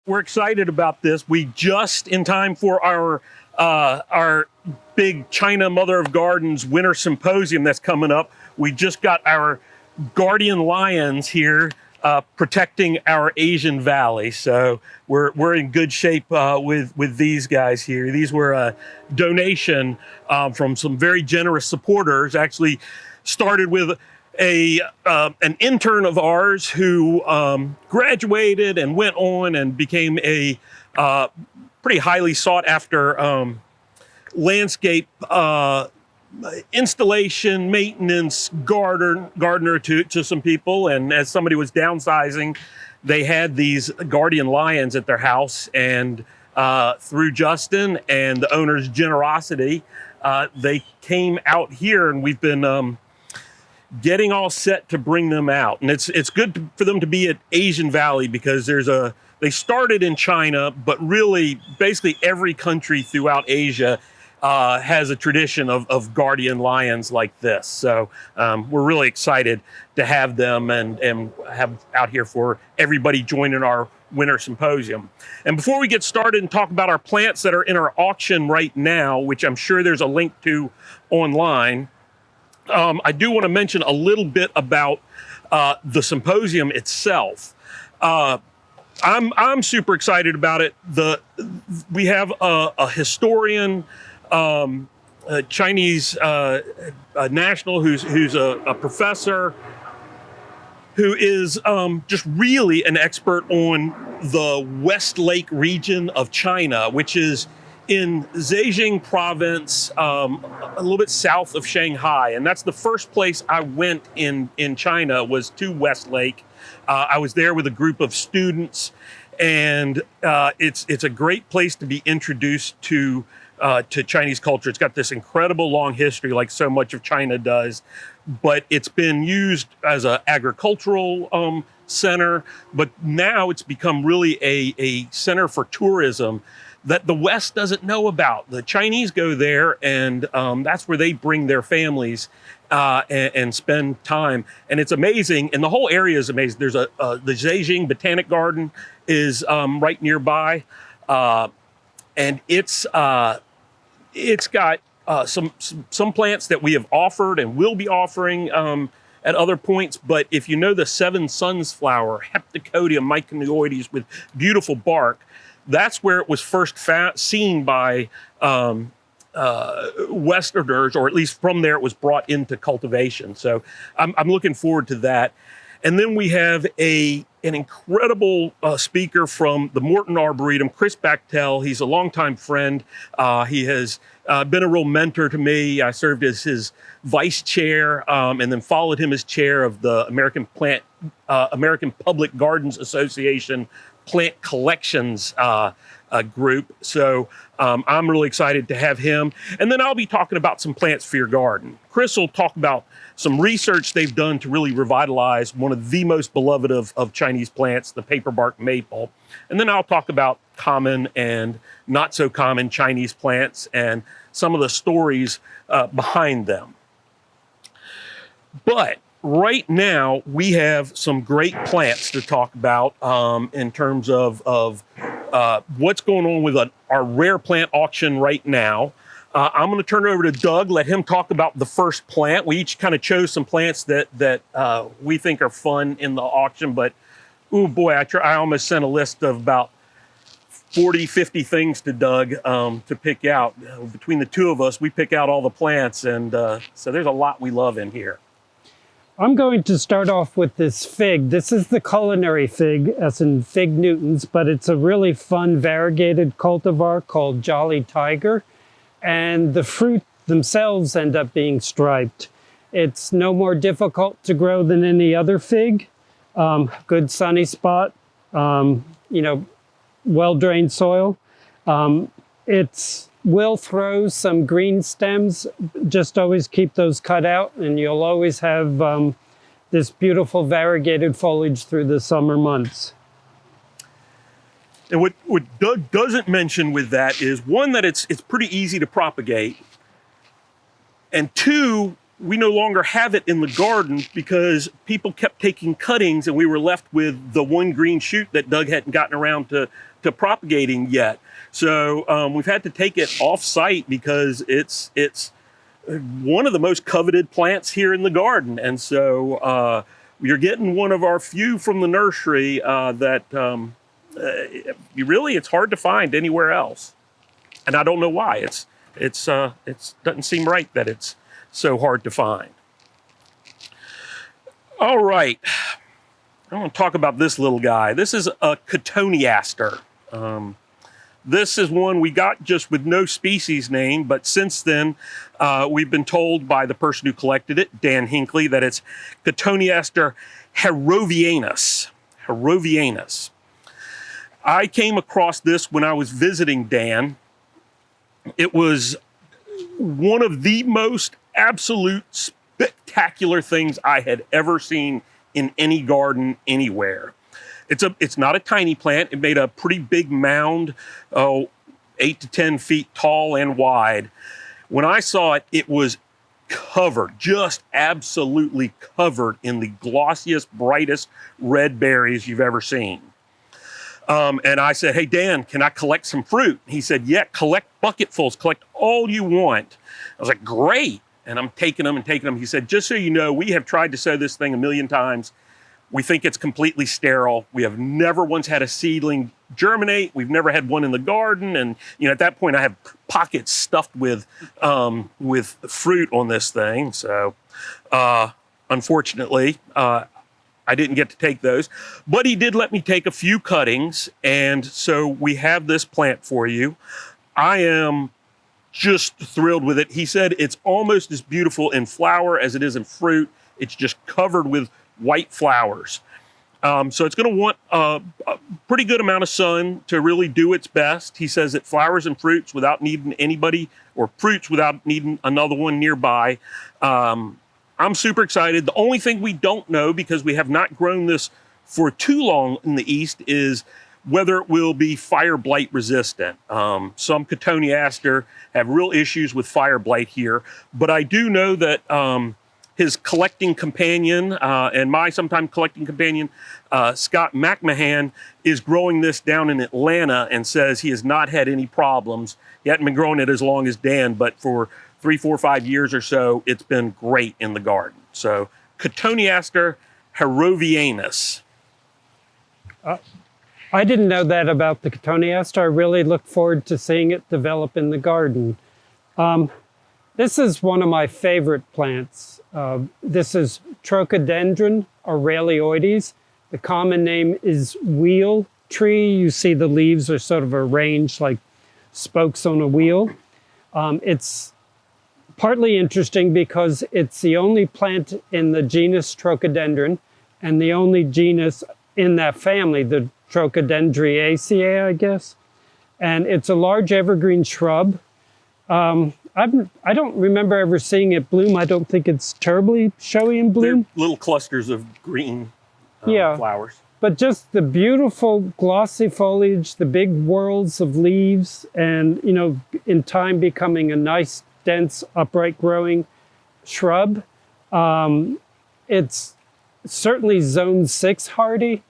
We're excited about this. We just, in time for our big China Mother of Gardens Winter Symposium that's coming up, we just got our guardian lions here protecting our Asian Valley. So we're in good shape with these guys here. These were a donation from some very generous supporters. Actually started with an intern of ours who graduated and went on and became a pretty highly sought after landscape installation, maintenance, gardener to some people. And as somebody was downsizing, they had these guardian lions at their house, and through Justin and the owner's generosity, they came out here, and we've been getting all set to bring them out. And it's good for them to be at Asian Valley, because they started in China, but really basically every country throughout Asia has a tradition of guardian lions like this. So we're really excited to have them and have out here for everybody joining our winter symposium. And before we get started and talk about our plants that are in our auction right now, which I'm sure there's a link to online, I do want to mention a little bit about the symposium itself. I'm super excited about it. We have a historian, a Chinese national who's a professor, who is just really an expert on the West Lake region of China, which is in Zhejiang province, a little bit south of Shanghai. And that's the first place I went in China, was to West Lake. I was there with a group of students, and it's a great place to be introduced to Chinese culture. It's got this incredible long history, like so much of China does, but it's been used as an agricultural center, but now it's become really a center for tourism that the West doesn't know about. The Chinese go there, and that's where they bring their families and spend time. And it's amazing, and the whole area is amazing. There's the Zhejiang Botanic Garden is right nearby, and it's got some plants that we have offered and will be offering at other points. But if you know the seven suns flower, Heptacodium myconioides with beautiful bark, that's where it was first seen by Westerners, or at least from there it was brought into cultivation. So I'm looking forward to that. And then we have an incredible speaker from the Morton Arboretum, Chris Bechtel. He's a longtime friend. He has been a real mentor to me. I served as his vice chair, and then followed him as chair of the American Public Gardens Association Plant Collections group. So I'm really excited to have him. And then I'll be talking about some plants for your garden. Chris will talk about some research they've done to really revitalize one of the most beloved of Chinese plants, the paperbark maple. And then I'll talk about common and not so common Chinese plants and some of the stories behind them. But right now, we have some great plants to talk about in terms of what's going on with our rare plant auction right now. I'm going to turn it over to Doug, let him talk about the first plant. We each kind of chose some plants that we think are fun in the auction, but oh boy, I almost sent a list of about 40, 50 things to Doug to pick out. Between the two of us, we pick out all the plants, and so there's a lot we love in here. I'm going to start off with this fig. This is the culinary fig, as in fig Newtons, but it's a really fun variegated cultivar called Jolly Tiger. And the fruit themselves end up being striped. It's no more difficult to grow than any other fig. Good sunny spot, well-drained soil. It will throw some green stems. Just always keep those cut out, and you'll always have this beautiful variegated foliage through the summer months. And what Doug doesn't mention with that is, one, that it's pretty easy to propagate, and two, we no longer have it in the garden because people kept taking cuttings and we were left with the one green shoot that Doug hadn't gotten around to propagating yet. So we've had to take it off site because it's one of the most coveted plants here in the garden. And so you're getting one of our few from the nursery that it's hard to find anywhere else. And I don't know why. It doesn't seem right that it's so hard to find. All right, I want to talk about this little guy. This is a Catonyaskar. This is one we got just with no species name, but since then we've been told by the person who collected it, Dan Hinckley, that it's Catonyaskar Herovianus. Herovianus. I came across this when I was visiting Dan. It was one of the most absolute spectacular things I had ever seen in any garden anywhere. It's not a tiny plant. It made a pretty big mound, 8 to 10 feet tall and wide. When I saw it, it was covered, just absolutely covered in the glossiest, brightest red berries you've ever seen. And I said, hey, Dan, can I collect some fruit? He said, yeah, collect bucketfuls, collect all you want. I was like, great. And I'm taking them and taking them. He said, just so you know, we have tried to sow this thing 1,000,000 times. We think it's completely sterile. We have never once had a seedling germinate. We've never had one in the garden. And at that point, I have pockets stuffed with fruit on this thing. So unfortunately, I didn't get to take those, but he did let me take a few cuttings. And so we have this plant for you. I am just thrilled with it. He said it's almost as beautiful in flower as it is in fruit. It's just covered with white flowers. So it's going to want a pretty good amount of sun to really do its best. He says it flowers and fruits without needing anybody, or fruits without needing another one nearby. I'm super excited. The only thing we don't know, because we have not grown this for too long in the East, is whether it will be fire blight resistant. Some Catonyaskar have real issues with fire blight here, but I do know that his collecting companion and my sometime collecting companion, Scott McMahon, is growing this down in Atlanta and says he has not had any problems. He hadn't been growing it as long as Dan, but for 3, 4, 5 years or so, it's been great in the garden. So Catonyaskar Herovianus. I didn't know that about the Catonyaskar. I really look forward to seeing it develop in the garden. This is one of my favorite plants. This is Trochodendron of Raelioities. The common name is wheel tree. You see the leaves are sort of arranged like spokes on a wheel. It's partly interesting because it's the only plant in the genus Trochodendron and the only genus in that family, the Trochodendriaceae, I guess. And it's a large evergreen shrub. I don't remember ever seeing it bloom. I don't think it's terribly showy in bloom. They're little clusters of green flowers. But just the beautiful glossy foliage, the big whorls of leaves, and in time becoming a nice, dense, upright growing shrub. It's certainly zone 6 hardy.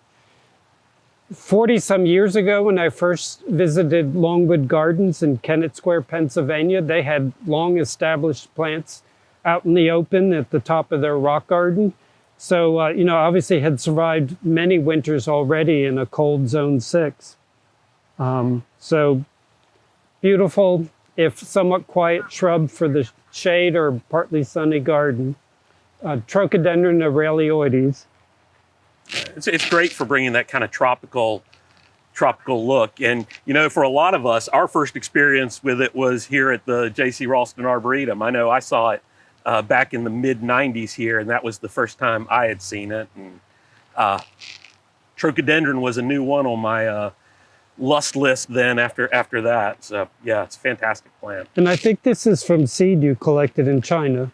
40 some years ago, when I first visited Longwood Gardens in Kennett Square, Pennsylvania, they had long established plants out in the open at the top of their rock garden. So, obviously had survived many winters already in a cold zone 6. So beautiful, if somewhat quiet shrub for the shade or partly sunny garden. Trochodendron of Raelioides. It's great for bringing that kind of tropical look. And, for a lot of us, our first experience with it was here at the JC Raulston Arboretum. I know I saw it back in the mid-90s here, and that was the first time I had seen it. And Trochodendron was a new one on my lust list then after that. So, yeah, it's a fantastic plant. And I think this is from seed you collected in China.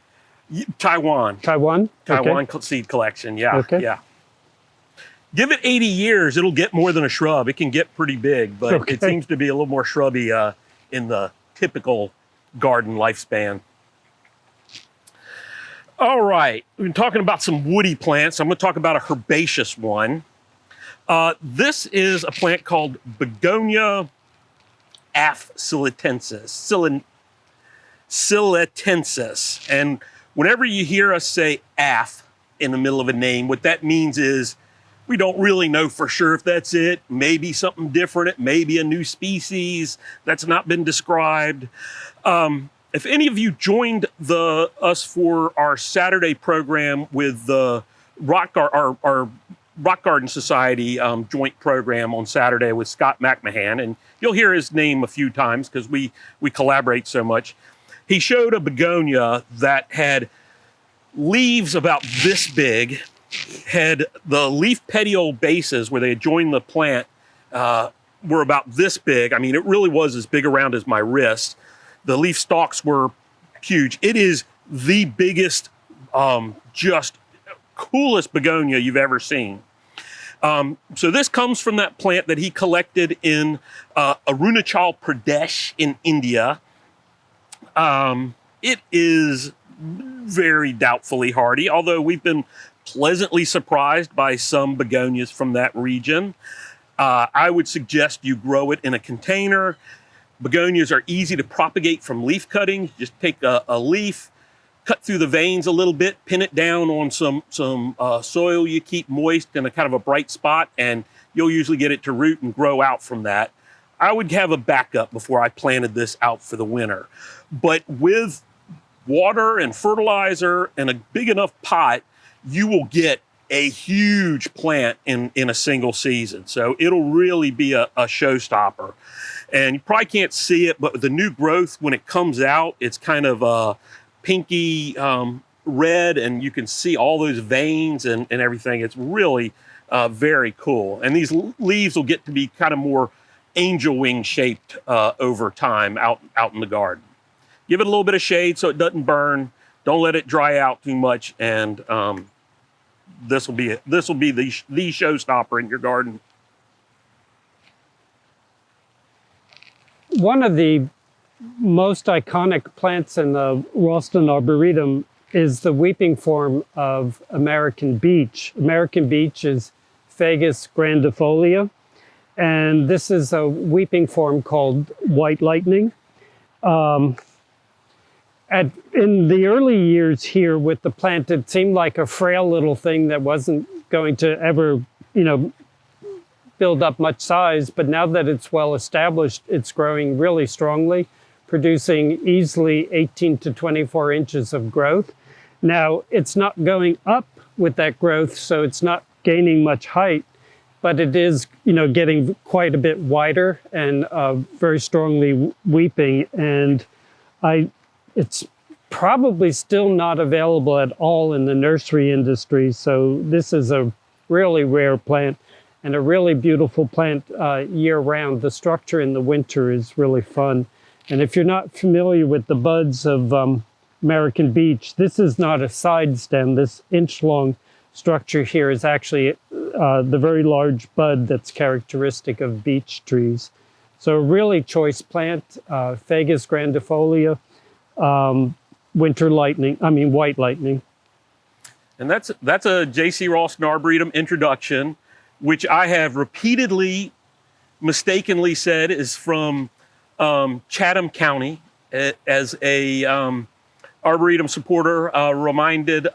Taiwan. Taiwan? Taiwan Okay. seed collection, yeah. Okay. Yeah. Give it 80 years, it'll get more than a shrub. It can get pretty big, but It seems to be a little more shrubby in the typical garden lifespan. All right, we've been talking about some woody plants. I'm going to talk about a herbaceous one. This is a plant called Begonia Afscilitensis. And whenever you hear us say af in the middle of a name, what that means is we don't really know for sure if that's it. Maybe something different. It may be a new species that's not been described. If any of you joined us for our Saturday program with the our Rock Garden Society joint program on Saturday with Scott McMahon, and you'll hear his name a few times because we collaborate so much. He showed a begonia that had leaves about this big, had the leaf petiole bases where they had joined the plant were about this big. I mean, it really was as big around as my wrist. The leaf stalks were huge. It is the biggest, just coolest begonia you've ever seen. So this comes from that plant that he collected in Arunachal Pradesh in India. It is very doubtfully hardy, although we've been pleasantly surprised by some begonias from that region. I would suggest you grow it in a container. Begonias are easy to propagate from leaf cutting. You just take a leaf, cut through the veins a little bit, pin it down on some soil you keep moist in a kind of a bright spot, and you'll usually get it to root and grow out from that. I would have a backup before I planted this out for the winter. But with water and fertilizer and a big enough pot, you will get a huge plant in a single season. So it'll really be a showstopper. And you probably can't see it, but with the new growth, when it comes out, it's kind of pinky red, and you can see all those veins and everything. It's really very cool. And these leaves will get to be kind of more angel wing shaped over time out in the garden. Give it a little bit of shade so it doesn't burn. Don't let it dry out too much, and this will be the showstopper in your garden. One of the most iconic plants in the Raulston Arboretum is the weeping form of American beech. American beech is Fagus grandifolia, and this is a weeping form called white lightning. In the early years here with the plant, it seemed like a frail little thing that wasn't going to ever, build up much size, but now that it's well established, it's growing really strongly, producing easily 18 to 24 inches of growth. Now, it's not going up with that growth, so it's not gaining much height, but it is, getting quite a bit wider and very strongly weeping. And it's probably still not available at all in the nursery industry. So this is a really rare plant and a really beautiful plant year-round. The structure in the winter is really fun. And if you're not familiar with the buds of American beech, this is not a side stem. This inch-long structure here is actually the very large bud that's characteristic of beech trees. So a really choice plant, Fagus grandifolia, white lightning. And that's a JC Raulston Arboretum introduction, which I have repeatedly mistakenly said is from Chatham County. As a Arboretum supporter reminded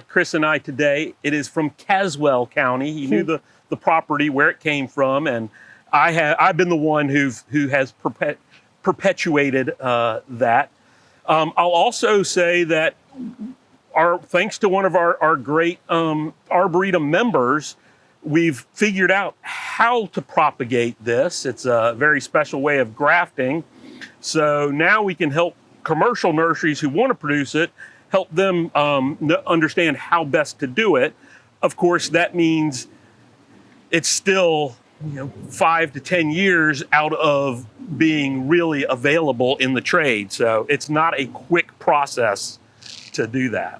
Chris and I today, it is from Caswell County. He knew the property, where it came from, and I've been the one who has perpetuated that. I'll also say that thanks to one of our great Arboretum members, we've figured out how to propagate this. It's a very special way of grafting. So now we can help commercial nurseries who want to produce it, help them understand how best to do it. Of course, that means it's still 5 to 10 years out of being really available in the trade. So it's not a quick process to do that.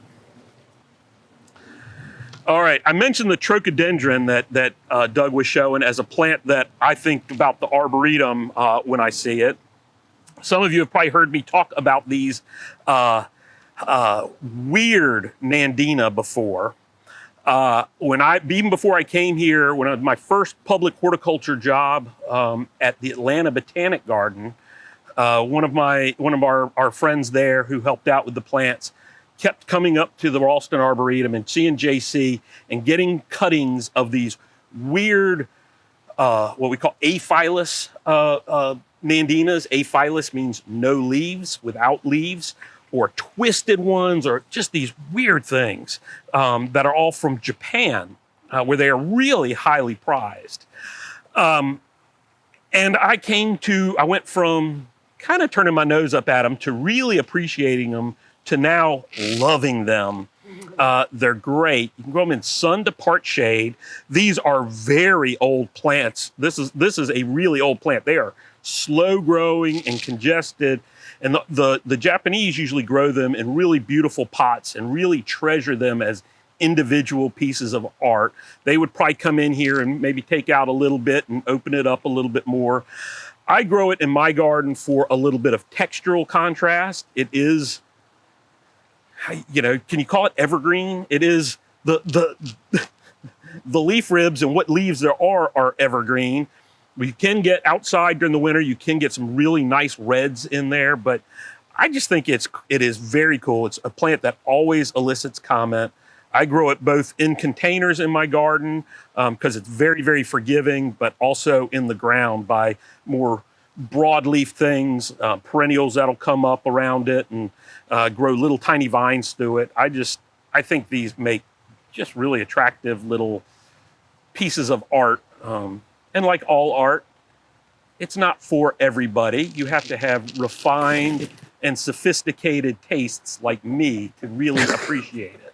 All right, I mentioned the Trochodendron that Doug was showing as a plant that I think about the Arboretum when I see it. Some of you have probably heard me talk about these weird Nandina before. Even before I came here, when I had my first public horticulture job at the Atlanta Botanic Garden, one of our friends there who helped out with the plants kept coming up to the Raulston Arboretum and seeing JC and getting cuttings of these weird, what we call aphyllus Nandinas. Aphyllus means no leaves, without leaves, or twisted ones, or just these weird things that are all from Japan, where they are really highly prized. And I went from kind of turning my nose up at them to really appreciating them to now loving them. They're great. You can grow them in sun to part shade. These are very old plants. This is a really old plant. They are slow growing and congested. And the Japanese usually grow them in really beautiful pots and really treasure them as individual pieces of art. They would probably come in here and maybe take out a little bit and open it up a little bit more. I grow it in my garden for a little bit of textural contrast. It is, can you call it evergreen? It is the leaf ribs and what leaves there are evergreen. We can get outside during the winter, you can get some really nice reds in there, but I just think it is very cool. It's a plant that always elicits comment. I grow it both in containers in my garden because it's very, very forgiving, but also in the ground by more broadleaf things, perennials that'll come up around it and grow little tiny vines through it. I think these make just really attractive little pieces of art. And like all art, it's not for everybody. You have to have refined and sophisticated tastes like me to really appreciate it.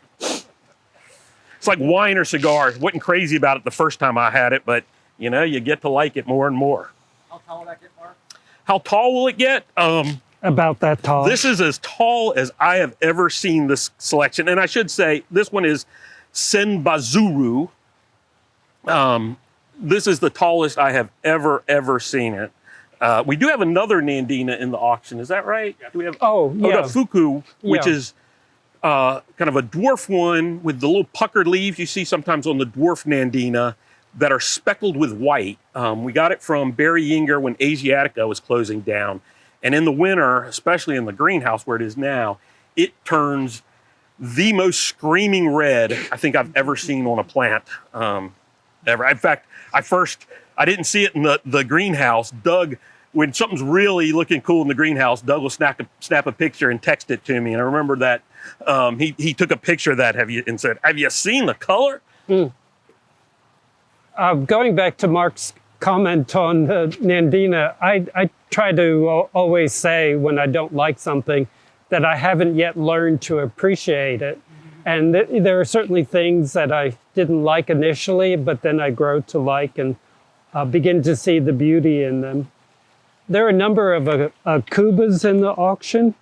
It's like wine or cigars. Wasn't crazy about it the first time I had it, but you get to like it more and more. How tall will that get, Mark? How tall will it get? About that tall. This is as tall as I have ever seen this selection. And I should say, this one is Senbazuru. This is the tallest I have ever seen it. We do have another Nandina in the auction. Is that right? Do we have Podophylum, which is kind of a dwarf one with the little puckered leaves you see sometimes on the dwarf Nandina that are speckled with white. We got it from Barry Yinger when Asiatica was closing down. And in the winter, especially in the greenhouse where it is now, it turns the most screaming red I think I've ever seen on a plant. Ever. In fact, I didn't see it in the greenhouse. Doug, when something's really looking cool in the greenhouse, Doug will snap a picture and text it to me. And I remember that he took a picture of that and said, "Have you seen the color?" Going back to Mark's comment on Nandina, I try to always say when I don't like something that I haven't yet learned to appreciate it. And there are certainly things that I didn't like initially, but then I grow to like and begin to see the beauty in them. There are a number of Cubas in the auction.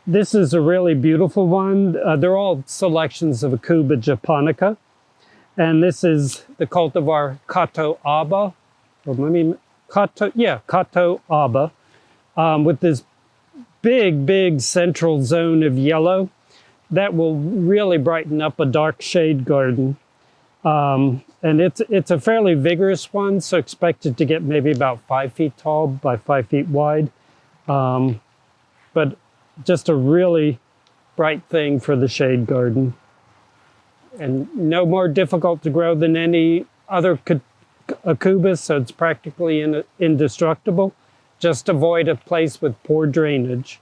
This is a really beautiful one. They're all selections of a Cuba Japonica. And this is the cultivar Cato Aba, with this big central zone of yellow. That will really brighten up a dark shade garden. And it's a fairly vigorous one, so expected to get maybe about 5 feet tall by 5 feet wide. But just a really bright thing for the shade garden. And no more difficult to grow than any other Cubus, so it's practically indestructible. Just avoid a place with poor drainage.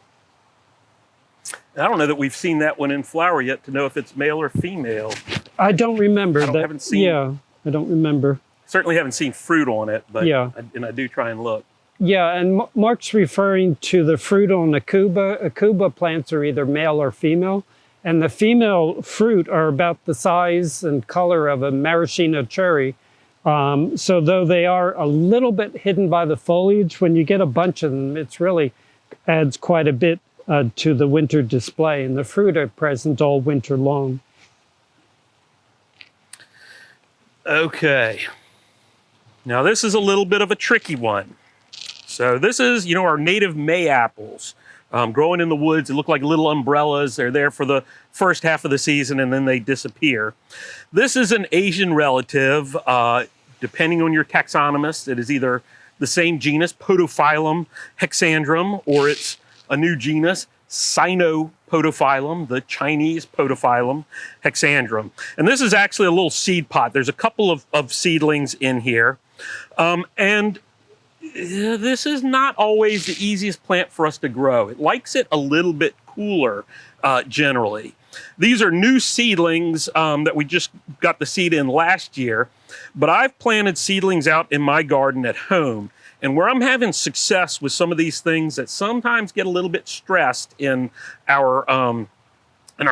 I don't know that we've seen that one in flower yet to know if it's male or female. I don't remember. I haven't seen. Yeah, I don't remember. Certainly haven't seen fruit on it, but yeah. I do try and look. Yeah, and Mark's referring to the fruit on a Cuba. A Cuba plants are either male or female, and the female fruit are about the size and color of a maraschino cherry. So though they are a little bit hidden by the foliage, when you get a bunch of them, it's really adds quite a bit to the winter display, and the fruit are present all winter long. Okay. Now this is a little bit of a tricky one. So this is, our native May apples. growing in the woods. They look like little umbrellas. They're there for the first half of the season and then they disappear. This is an Asian relative. Depending on your taxonomist, it is either the same genus, Podophylum, Hexandrum, or it's a new genus, Sino-Podophylum, the Chinese Podophylum, Hexandrum. And this is actually a little seed pot. There's a couple of seedlings in here. And this is not always the easiest plant for us to grow. It likes it a little bit cooler, generally. These are new seedlings that we just got the seed in last year, but I've planted seedlings out in my garden at home. And where I'm having success with some of these things that sometimes get a little bit stressed in our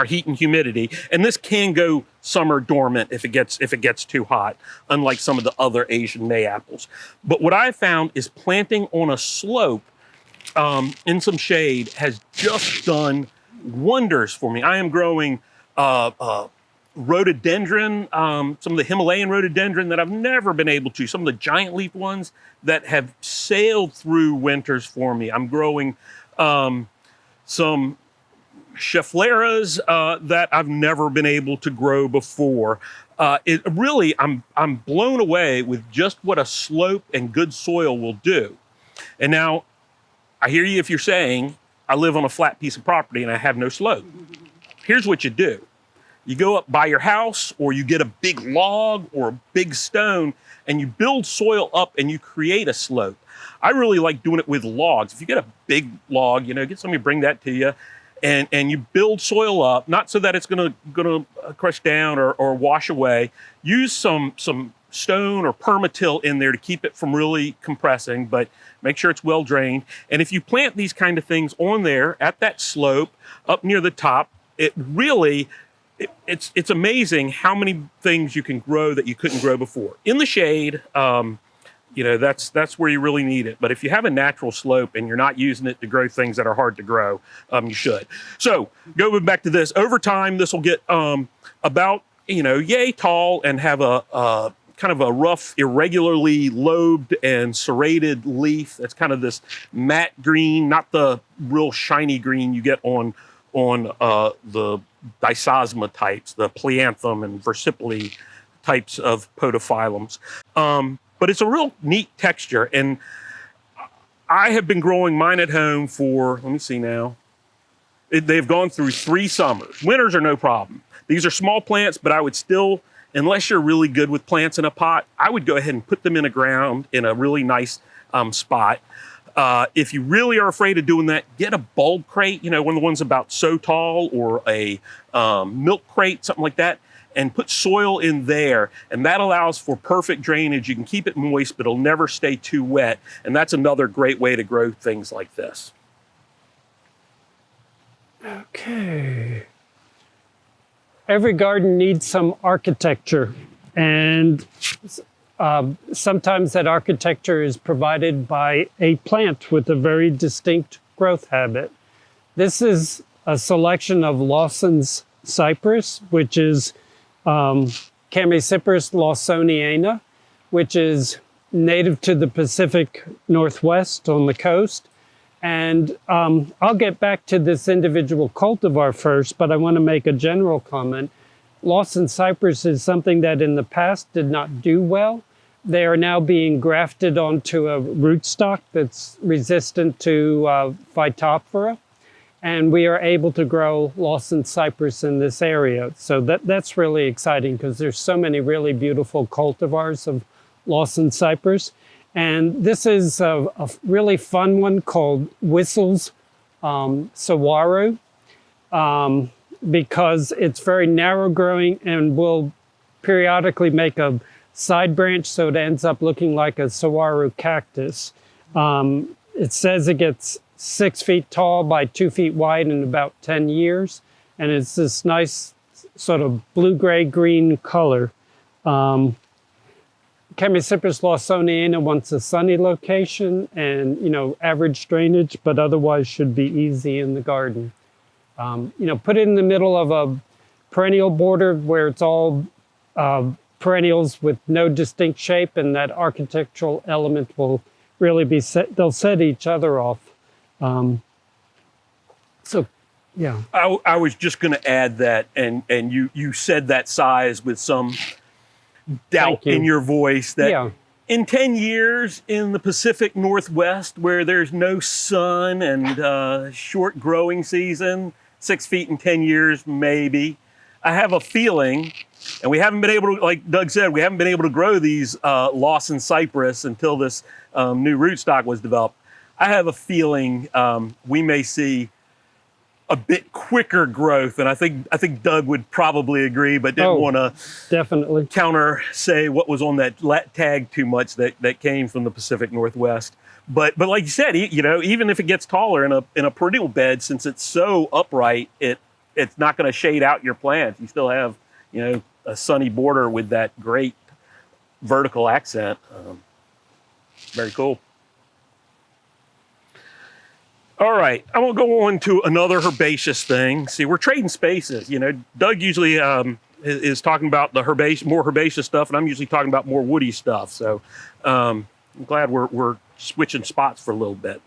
heat and humidity, and this can go summer dormant if it gets too hot, unlike some of the other Asian Mayaples. But what I found is planting on a slope in some shade has just done wonders for me. I am growing rhododendron, some of the Himalayan rhododendron that I've never been able to, some of the giant leaf ones that have sailed through winters for me. I'm growing some Scheffleras that I've never been able to grow before. I'm blown away with just what a slope and good soil will do. And now, I hear you if you're saying, I live on a flat piece of property and I have no slope. Here's what you do. You go up by your house, or you get a big log or a big stone, and you build soil up and you create a slope. I really like doing it with logs. If you get a big log, get somebody to bring that to you, and you build soil up, not so that it's gonna crush down or wash away. Use some stone or permatil in there to keep it from really compressing, but make sure it's well drained. And if you plant these kind of things on there at that slope up near the top, it's amazing how many things you can grow that you couldn't grow before. In the shade, that's where you really need it. But if you have a natural slope and you're not using it to grow things that are hard to grow, you should. So going back to this, over time, this will get about, yay tall and have a kind of a rough, irregularly lobed and serrated leaf. That's kind of this matte green, not the real shiny green you get on the Dysosma types, the Pleanthum and Versipoli types of podophyllums. But it's a real neat texture, and I have been growing mine at home for, let me see now, they've gone through 3 summers. Winters are no problem. These are small plants, but I would still, unless you're really good with plants in a pot, I would go ahead and put them in the ground in a really nice spot. If you really are afraid of doing that, get a bulb crate, one of the ones about so tall, or a milk crate, something like that, and put soil in there. And that allows for perfect drainage. You can keep it moist, but it'll never stay too wet. And that's another great way to grow things like this. Okay. Every garden needs some architecture, and sometimes that architecture is provided by a plant with a very distinct growth habit. This is a selection of Lawson's cypress, which is Chamaecyparis lawsoniana, which is native to the Pacific Northwest on the coast. And I'll get back to this individual cultivar first, but I want to make a general comment. Lawson cypress is something that in the past did not do well. They are now being grafted onto a rootstock that's resistant to Phytophthora, and we are able to grow Lawson cypress in this area. So that's really exciting, because there's so many really beautiful cultivars of Lawson cypress. And this is a really fun one called Whistle's Saguaro, because it's very narrow growing and will periodically make a side branch, so it ends up looking like a saguaro cactus. It says it gets 6 feet tall by 2 feet wide in about 10 years. And it's this nice sort of blue-gray green color. Chamaecyparis lawsoniana wants a sunny location and, average drainage, but otherwise should be easy in the garden. Put it in the middle of a perennial border where it's all perennials with no distinct shape, and that architectural element will really be set. They'll set each other off. So, yeah. I was just going to add that, and you said that size with some doubt in your voice that in 10 years in the Pacific Northwest, where there's no sun and short growing season, 6 feet in 10 years, maybe. I have a feeling, and we haven't been able to, like Doug said, we haven't been able to grow these Lawson cypress until this new rootstock was developed. I have a feeling we may see a bit quicker growth, and I think Doug would probably agree, but didn't want to definitely say what was on that tag too much that came from the Pacific Northwest. But like you said, even if it gets taller in a perennial bed, since it's so upright, it's not going to shade out your plants. You still have a sunny border with that great vertical accent. Very cool. All right, I'm gonna go on to another herbaceous thing. See, we're trading spaces. Doug usually is talking about the more herbaceous stuff, and I'm usually talking about more woody stuff. So I'm glad we're switching spots for a little bit.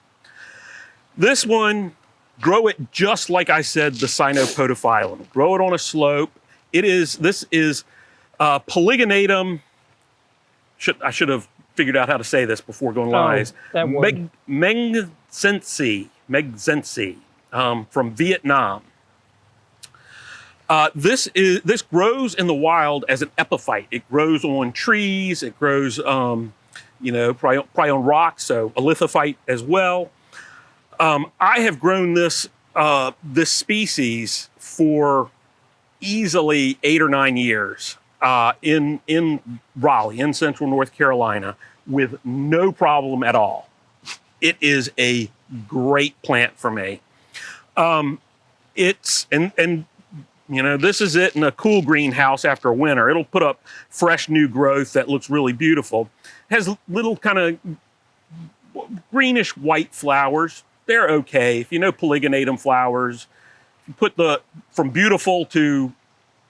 This one, grow it just like I said, the Podophylum. Grow it on a slope. This is Polygonatum. I should have figured out how to say this before going live. Megzensi from Vietnam. This grows in the wild as an epiphyte. It grows on trees. It grows, probably on rocks. So a lithophyte as well. I have grown this species for easily 8 or 9 years in Raleigh, in central North Carolina, with no problem at all. It is a great plant for me. This is it in a cool greenhouse after a winter. It'll put up fresh new growth that looks really beautiful. It has little kind of greenish white flowers. They're okay. If you know Polygonatum flowers, you put from beautiful to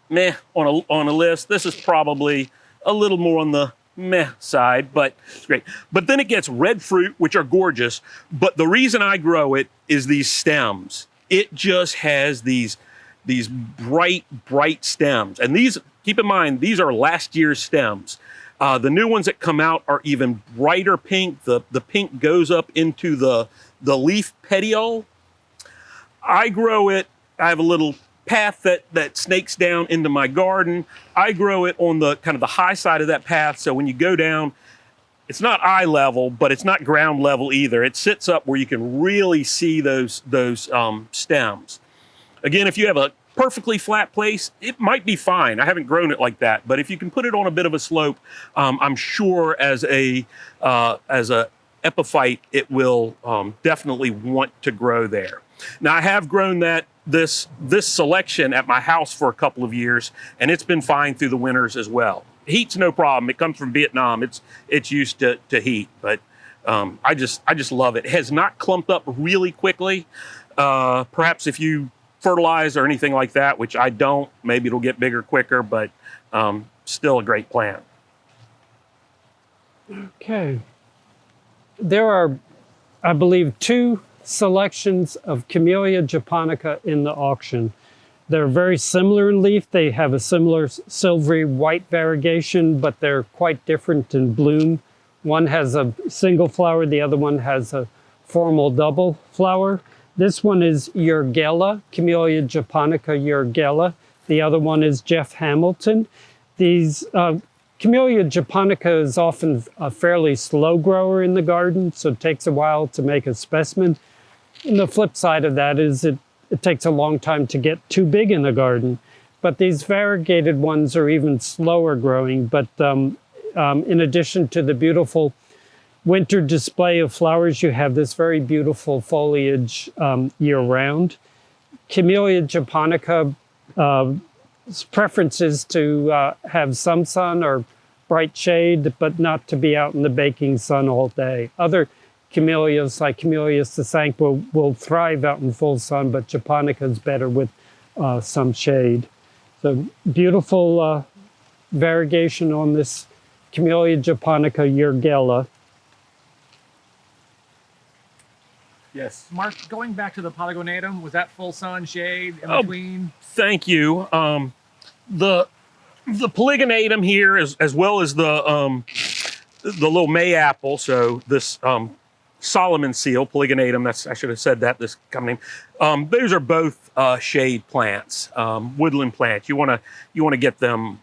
meh on a list. This is probably a little more on the meh side, but it's great. But then it gets red fruit, which are gorgeous. But the reason I grow it is these stems. It just has these bright stems. And these, keep in mind, these are last year's stems. The new ones that come out are even brighter pink. The pink goes up into the leaf petiole. I grow it. I have a little path that snakes down into my garden. I grow it on the kind of the high side of that path. So when you go down, it's not eye level, but it's not ground level either. It sits up where you can really see those stems. Again, if you have a perfectly flat place, it might be fine. I haven't grown it like that, but if you can put it on a bit of a slope, I'm sure as a epiphyte, it will definitely want to grow there. Now I have grown this selection at my house for a couple of years, and it's been fine through the winters as well. Heat's no problem. It comes from Vietnam. It's used to heat, but I just love it. It has not clumped up really quickly. Perhaps if you fertilize or anything like that, which I don't, maybe it'll get bigger quicker, but still a great plant. Okay. There are, I believe, 2 selections of Camellia Japonica in the auction. They're very similar in leaf. They have a similar silvery white variegation, but they're quite different in bloom. One has a single flower, the other one has a formal double flower. This one is your Gala, Camellia Japonica, your Gala. The other one is Jeff Hamilton. These Camellia Japonica is often a fairly slow grower in the garden, so it takes a while to make a specimen. And the flip side of that is it takes a long time to get too big in the garden. But these variegated ones are even slower growing. But in addition to the beautiful winter display of flowers, you have this very beautiful foliage year-round. Camellia Japonica preference is to have some sun or bright shade, but not to be out in the baking sun all day. Other camellias, like Camellia Sasanqua, will thrive out in full sun, but Japonica is better with some shade. So beautiful variegation on this Camellia Japonica Urgella. Yes. Mark, going back to the Polygonatum, was that full sun, shade, in between? Thank you. The Polygonatum here, as well as the little mayapple, so this Solomon seal, Polygonatum, I should have said that, this company name. Those are both shade plants, woodland plants. You want to get them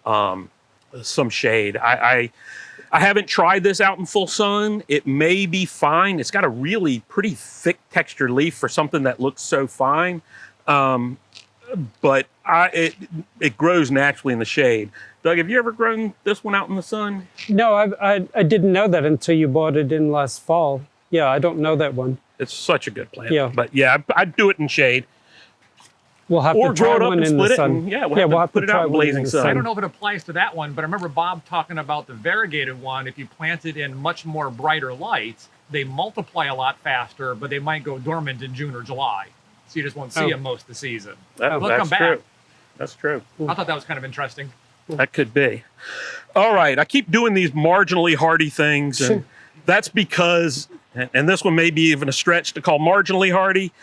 some shade. I haven't tried this out in full sun. It may be fine. It's got a really pretty thick textured leaf for something that looks so fine. But it grows naturally in the shade. Doug, have you ever grown this one out in the sun? No, I didn't know that until you bought it in last fall. Yeah, I don't know that one. It's such a good plant. Yeah. But yeah, I'd do it in shade. We'll have Or to try grow it up one and in split the it. sun. And, yeah, we'll have to put it out in blazing sun. I don't know if it applies to that one, but I remember Bob talking about the variegated one. If you plant it in much more brighter lights, they multiply a lot faster, but they might go dormant in June or July. So you just won't see them most of the season. They'll come back. True. That's true. I thought that was kind of interesting. That could be. All right, I keep doing these marginally hardy things, and that's because, and this one may be even a stretch to call marginally hardy,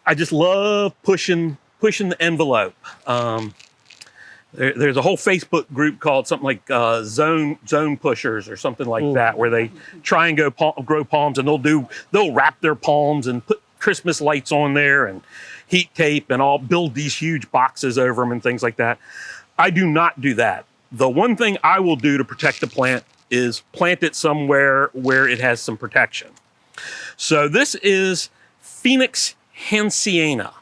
I just love pushing the envelope. There's a whole Facebook group called something like Zone Pushers or something like that, where they try and grow palms, and they'll wrap their palms and put Christmas lights on there and heat tape and all, build these huge boxes over them and things like that. I do not do that. The one thing I will do to protect the plant is plant it somewhere where it has some protection. So this is Phoenix Hanseana.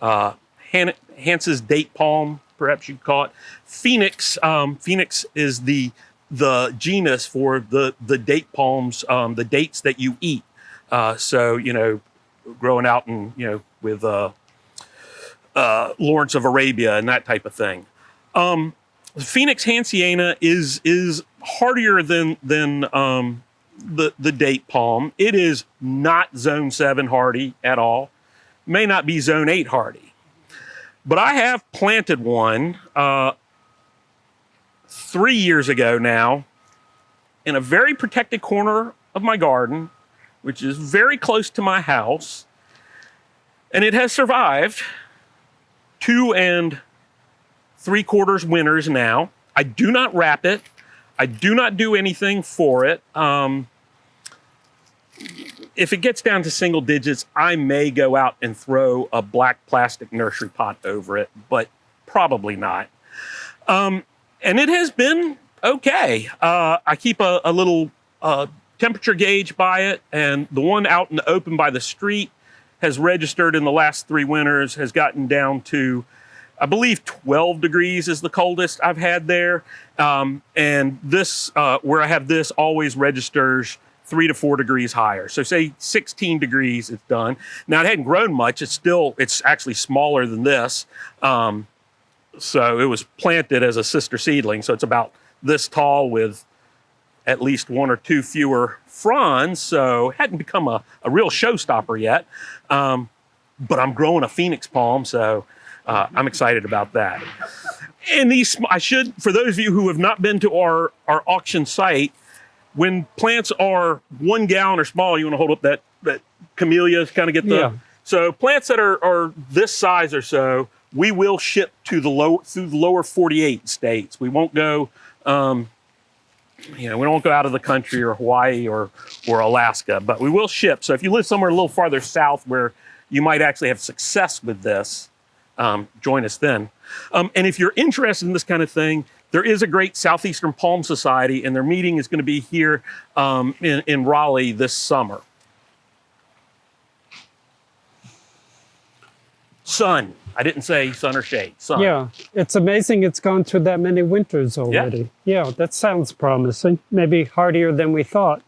Hance's date palm, perhaps you'd call it. Phoenix is the genus for the date palms, the dates that you eat. So, growing out in, with Lawrence of Arabia and that type of thing. Phoenix Hanseana is hardier than the date palm. It is not zone 7 hardy at all. May not be zone 8 hardy. But I have planted one 3 years ago now in a very protected corner of my garden, which is very close to my house. And it has survived 2 3/4 winters now. I do not wrap it. I do not do anything for it. If it gets down to single digits, I may go out and throw a black plastic nursery pot over it, but probably not. And it has been okay. I keep a little temperature gauge by it, and the one out in the open by the street has registered in the last 3 winters, has gotten down to, I believe 12 degrees is the coldest I've had there. And this, where I have this, always registers 3 to 4 degrees higher. So say 16 degrees, it's done. Now it hadn't grown much. It's actually smaller than this. So it was planted as a sister seedling. So it's about this tall with at least 1 or 2 fewer fronds. So it hadn't become a real showstopper yet. But I'm growing a Phoenix palm, so I'm excited about that. And for those of you who have not been to our auction site, when plants are 1 gallon or smaller, you want to hold up that camellia to kind of get the. Yeah. So plants that are this size or so, we will ship through the lower 48 states. We won't go, we don't go out of the country or Hawaii or Alaska, but we will ship. So if you live somewhere a little farther south where you might actually have success with this, join us then. And if you're interested in this kind of thing, there is a great Southeastern Palm Society, and their meeting is going to be here in Raleigh this summer. Sun. I didn't say sun or shade. Sun. Yeah, it's amazing it's gone through that many winters already. Yeah, that sounds promising. Maybe hardier than we thought.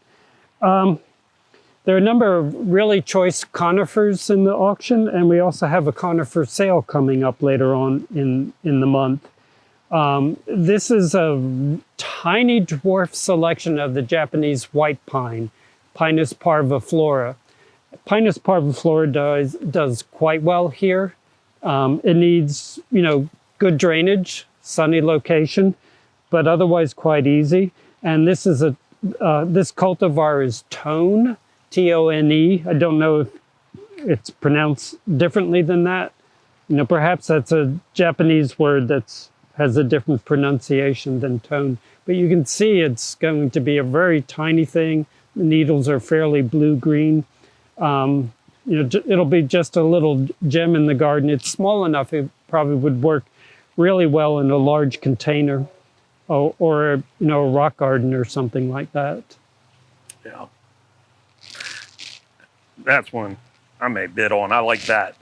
There are a number of really choice conifers in the auction, and we also have a conifer sale coming up later on in the month. This is a tiny dwarf selection of the Japanese white pine, Pinus parvaflora. Pinus parvaflora does quite well here. It needs, good drainage, sunny location, but otherwise quite easy. And this is this cultivar is tone, Tone. I don't know if it's pronounced differently than that. Perhaps that's a Japanese word that has a different pronunciation than tone. But you can see it's going to be a very tiny thing. The needles are fairly blue-green. It'll be just a little gem in the garden. It's small enough it probably would work really well in a large container or a rock garden or something like that. Yeah. That's one I may bid on. I like that.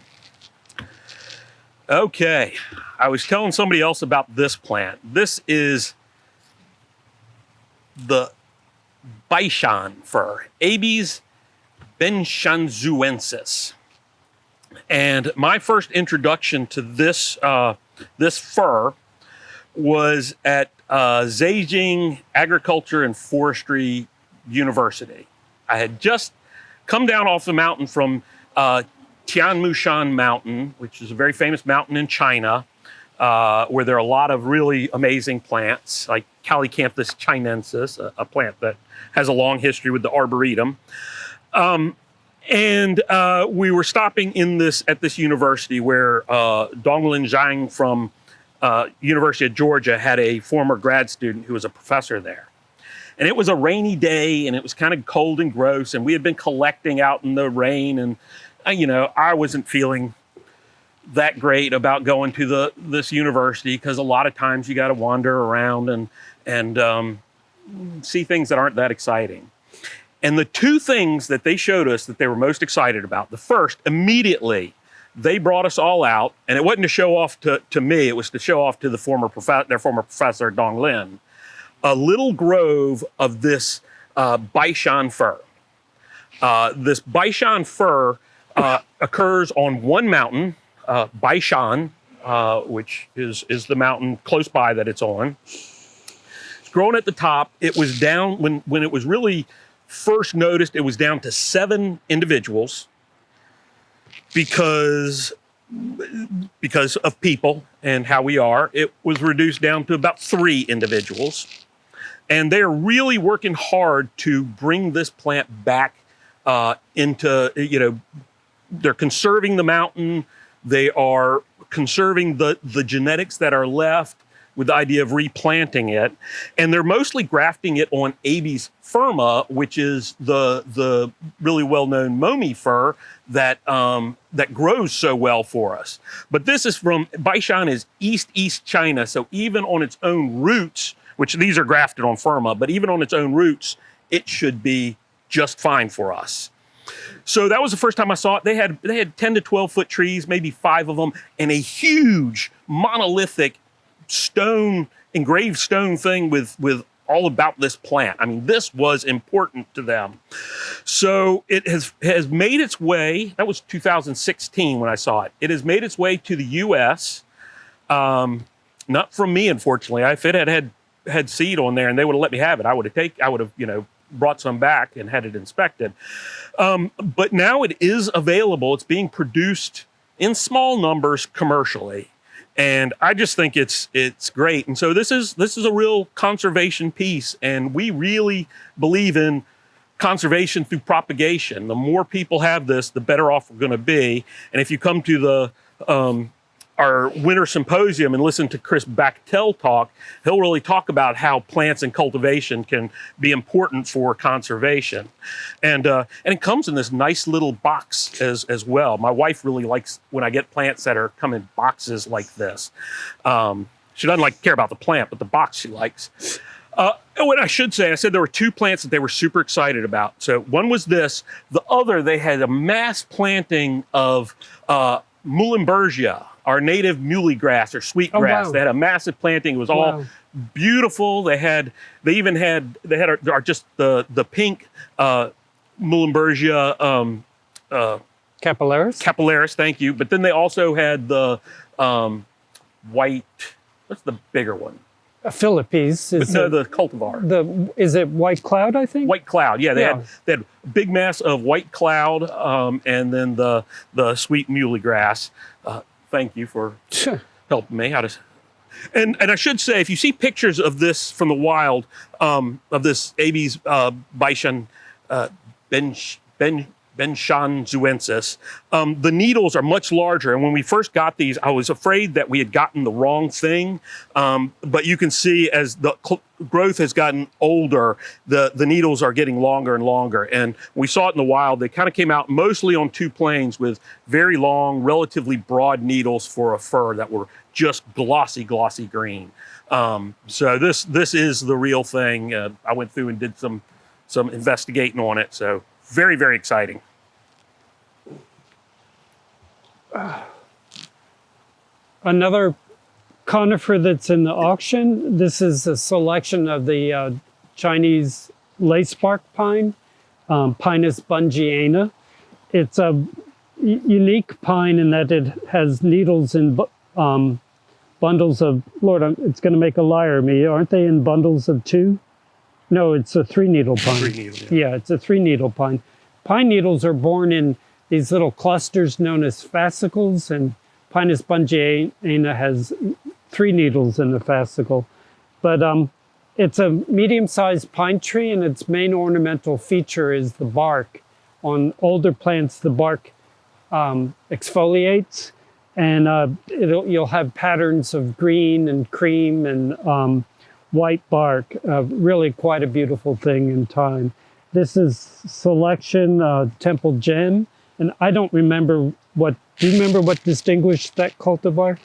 Okay. I was telling somebody else about this plant. This is the Baishan fir, Abies benchanzuensis. And my first introduction to this this fir was at Zhejiang Agriculture and Forestry University. I had just come down off the mountain from Tianmushan Mountain, which is a very famous mountain in China, where there are a lot of really amazing plants, like Calycanthus chinensis, a plant that has a long history with the Arboretum. And we were stopping at this university where Donglin Zhang from University of Georgia had a former grad student who was a professor there. And it was a rainy day, and it was kind of cold and gross, and we had been collecting out in the rain, and I wasn't feeling that great about going to this university, because a lot of times you got to wander around and see things that aren't that exciting. And the two things that they showed us that they were most excited about, the first, immediately, they brought us all out, and it wasn't to show off to me, it was to show off to their former professor, Dong Lin, a little grove of this Baishan fir. This Baishan fir occurs on one mountain, Baishan, which is the mountain close by that it's on. It's grown at the top. It was down, when it was really first noticed, it was down to 7 individuals because of people and how we are. It was reduced down to about 3 individuals. And they're really working hard to bring this plant back into, they're conserving the mountain. They are conserving the genetics that are left with the idea of replanting it. And they're mostly grafting it on Abies firma, which is the really well-known Momi fir that grows so well for us. But this is from, Baishan is East China. So even on its own roots, which these are grafted on firma, but even on its own roots, it should be just fine for us. So that was the first time I saw it. They had 10 to 12 foot trees, maybe 5 of them, and a huge monolithic engraved stone thing with all about this plant. I mean, this was important to them. So it has made its way, that was 2016 when I saw it. It has made its way to the US, not from me, unfortunately. If it had seed on there and they would have let me have it, I would have brought some back and had it inspected. But now it is available. It's being produced in small numbers commercially. And I just think it's great. And so this is a real conservation piece. And we really believe in conservation through propagation. The more people have this, the better off we're going to be. And if you come to our winter symposium and listen to Chris Bechtel talk, he'll really talk about how plants and cultivation can be important for conservation. And it comes in this nice little box as well. My wife really likes when I get plants that come in boxes like this. She doesn't care about the plant, but the box she likes. What I should say, I said there were 2 plants that they were super excited about. So one was this. The other, they had a mass planting of Muhlenbergia, our native muley grass or sweet grass. Wow. They had a massive planting. It was all beautiful. They had just the pink Muhlenbergia capillaris, thank you. But then they also had the white, what's the bigger one? Philippines. The cultivar. Is it White Cloud, I think? White Cloud, yeah. They had a big mass of White Cloud, and then the sweet muley grass. Thank you for helping me. And I should say, if you see pictures of this from the wild, of this Abies Baishan Benchanzuensis. The needles are much larger, and when we first got these, I was afraid that we had gotten the wrong thing. But you can see as the growth has gotten older, the needles are getting longer and longer. And we saw it in the wild. They kind of came out mostly on two planes with very long, relatively broad needles for a fur that were just glossy green. So this is the real thing. I went through and did some investigating on it. So very, very exciting. Another conifer that's in the auction. This is a selection of the Chinese lacebark pine, Pinus bungiana. It's a unique pine in that it has needles in bundles of, Lord, it's going to make a liar of me. Aren't they in bundles of 2? No, it's a 3-needle pine. 3-needle, yeah, it's a 3-needle pine. Pine needles are born in these little clusters known as fascicles, and Pinus bungiana has 3 needles in the fascicle. But it's a medium-sized pine tree, and its main ornamental feature is the bark. On older plants, the bark exfoliates, and you'll have patterns of green and cream and white bark. Really quite a beautiful thing in time. This is selection Temple Gem, and I don't remember do you remember what distinguished that cultivar?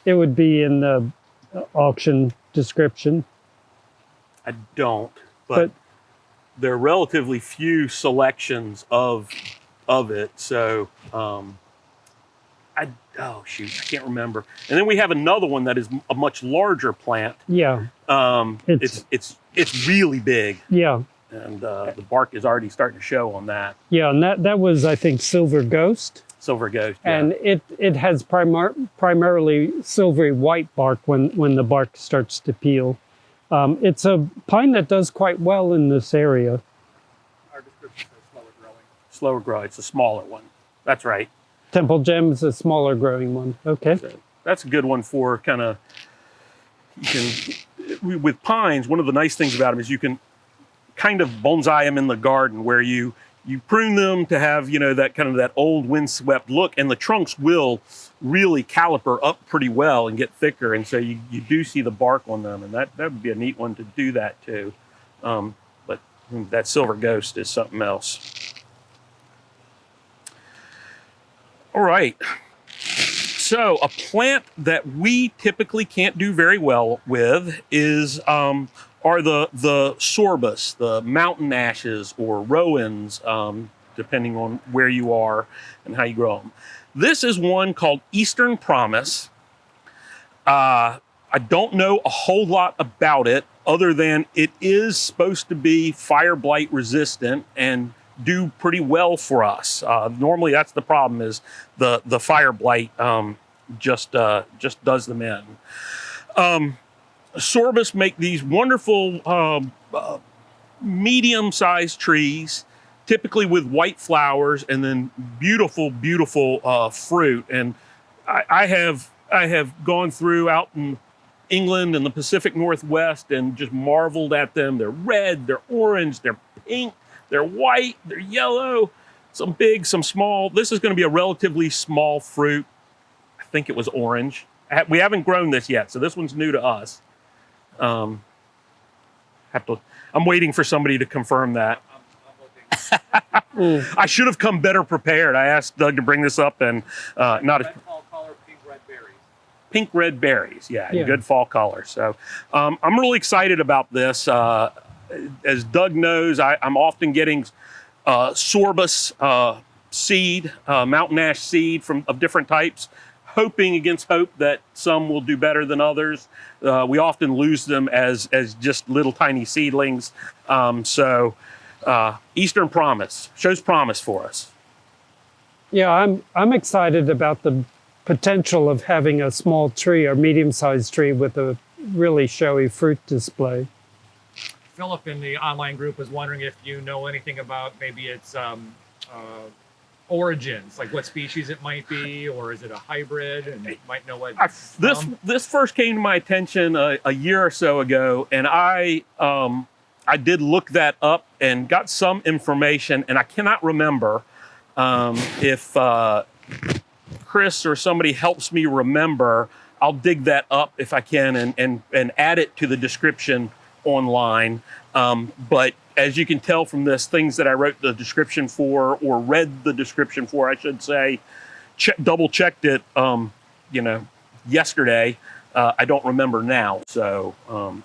It would be in the auction description. I don't, but there are relatively few selections of it. So, oh shoot, I can't remember. And then we have another one that is a much larger plant. Yeah. It's really big. Yeah. And the bark is already starting to show on that. Yeah, and that was, I think, Silver Ghost. Silver Ghost, yeah. And it has primarily silvery white bark when the bark starts to peel. It's a pine that does quite well in this area. Our description says slower growing. Slower growing, it's a smaller one. That's right. Temple Gem is a smaller growing one. Okay. So that's a good one for kind of, with pines, one of the nice things about them is you can kind of bonsai them in the garden where you prune them to have, that kind of that old windswept look, and the trunks will really caliper up pretty well and get thicker. And so you do see the bark on them, and that would be a neat one to do that too. But that Silver Ghost is something else. All right. So a plant that we typically can't do very well with are the sorbus, the mountain ashes or rowans, depending on where you are and how you grow them. This is one called Eastern Promise. I don't know a whole lot about it other than it is supposed to be fire blight resistant and do pretty well for us. Normally that's the problem, is the fire blight just does them in. Sorbus make these wonderful medium-sized trees, typically with white flowers and then beautiful fruit. And I have gone through out in England and the Pacific Northwest and just marveled at them. They're red, they're orange, they're pink, they're white, they're yellow, some big, some small. This is going to be a relatively small fruit. I think it was orange. We haven't grown this yet, so this one's new to us. I'm waiting for somebody to confirm that. I'm looking. I should have come better prepared. I asked Doug to bring this up, and not a fall color, pink red berries. Pink red berries, yeah. Good fall color. So I'm really excited about this. As Doug knows, I'm often getting sorbus seed, mountain ash seed of different types, hoping against hope that some will do better than others. We often lose them as just little tiny seedlings. So Eastern Promise shows promise for us. Yeah, I'm excited about the potential of having a small tree or medium-sized tree with a really showy fruit display. Philip in the online group was wondering if you know anything about maybe its origins, like what species it might be, or is it a hybrid, and you might know what this first came to my attention a year or so ago, and I I did look that up and got some information, and I cannot remember if Chris or somebody helps me remember. I'll dig that up if I can and add it to the description online. But as you can tell from this, things that I wrote the description for, or read the description for, I should say, double checked it, yesterday. I don't remember now. So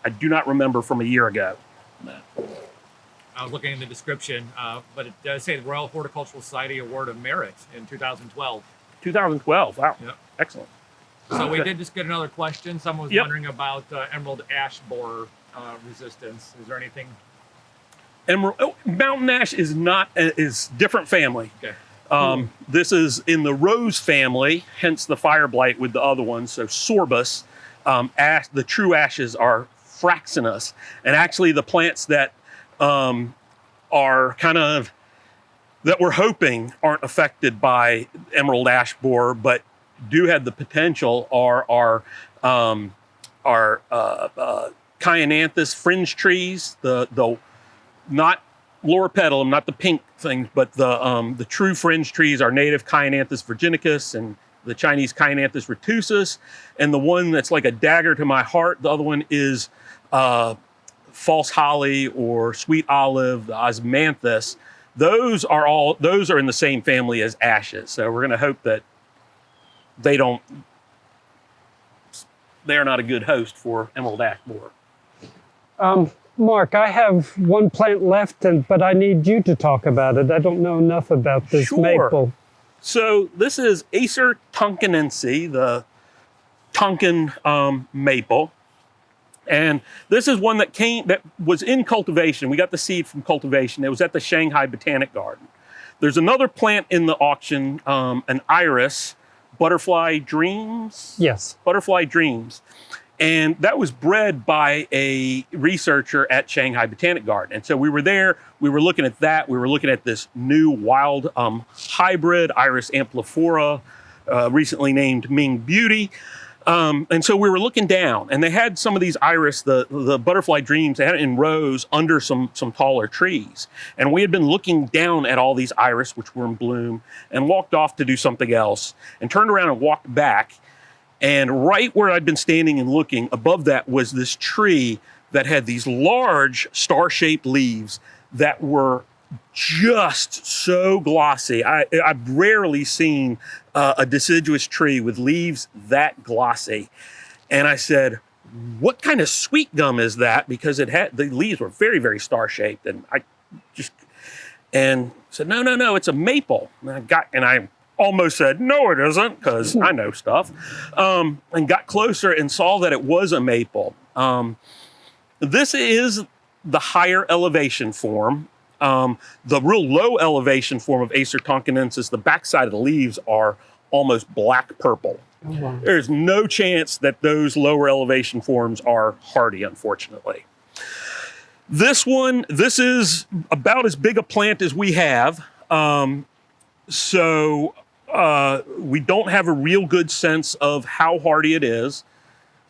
I do not remember from a year ago. I was looking in the description, but it does say the Royal Horticultural Society Award of Merit in 2012. 2012, wow. Yep. Excellent. So we did just get another question. Someone was wondering about emerald ash borer resistance. Is there anything? Mountain ash is is different family. Okay. This is in the rose family, hence the fire blight with the other ones. So sorbus, ash, the true ashes are fraxinus, and actually the plants that are kind of that we're hoping aren't affected by emerald ash borer, but do have the potential are Cayananthus fringe trees, the not loropetalum, not the pink things, but the true fringe trees are native Cayananthus virginicus and the Chinese Cayananthus retusus, and the one that's like a dagger to my heart, the other one is false holly or sweet olive, the osmanthus. Those are in the same family as ashes. So we're going to hope that they're not a good host for emerald ash borer. Mark, I have one plant left, but I need you to talk about it. I don't know enough about this maple. So this is Acer tonkinense, the Tonkin maple. And this is one that was in cultivation. We got the seed from cultivation. It was at the Shanghai Botanic Garden. There's another plant in the auction, an iris, Butterfly Dreams? Yes. Butterfly Dreams. And that was bred by a researcher at Shanghai Botanic Garden. And so we were there, we were looking at that, we were looking at this new wild hybrid, Iris ampliflora, recently named Ming Beauty. And so we were looking down, and they had some of these iris, the Butterfly Dreams, they had it in rows under some taller trees. And we had been looking down at all these iris, which were in bloom, and walked off to do something else, and turned around and walked back. And right where I'd been standing and looking, above that was this tree that had these large star-shaped leaves that were just so glossy. I've rarely seen a deciduous tree with leaves that glossy. And I said, what kind of sweet gum is that? Because the leaves were very, very star-shaped. And I said, no, it's a maple. And I almost said, no, it isn't, because I know stuff. And got closer and saw that it was a maple. This is the higher elevation form. The real low elevation form of Acer tonkinensis, the backside of the leaves are almost black purple. Oh, wow. There's no chance that those lower elevation forms are hardy, unfortunately. This is about as big a plant as we have. So we don't have a real good sense of how hardy it is.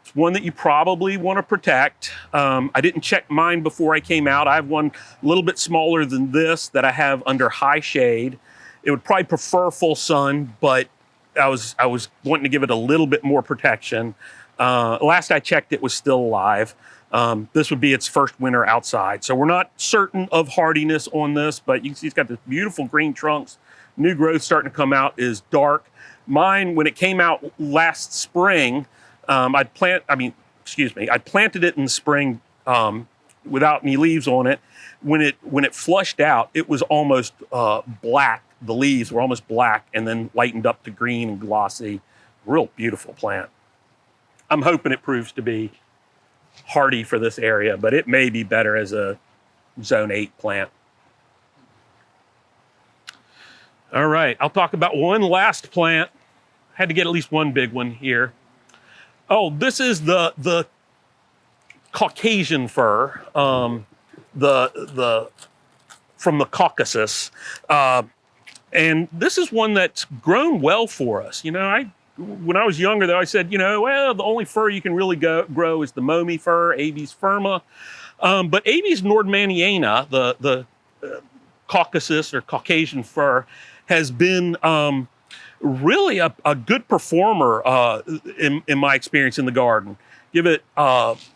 It's one that you probably want to protect. I didn't check mine before I came out. I have one a little bit smaller than this that I have under high shade. It would probably prefer full sun, but I was wanting to give it a little bit more protection. Last I checked, it was still alive. This would be its first winter outside. So we're not certain of hardiness on this, but you can see it's got this beautiful green trunks. New growth starting to come out is dark. Mine, when it came out last spring, I planted it in the spring without any leaves on it. When it flushed out, it was almost black. The leaves were almost black and then lightened up to green and glossy. Real beautiful plant. I'm hoping it proves to be hardy for this area, but it may be better as a Zone 8 plant. All right, I'll talk about one last plant. Had to get at least one big one here. Oh, this is the Caucasian fir, from the Caucasus. And this is one that's grown well for us. You know, when I was younger, though, I said, well, the only fir you can really grow is the Momi fir, Aves firma. But Abies nordmanniana, the Caucasus or Caucasian fir, has been really a good performer in my experience in the garden. Give it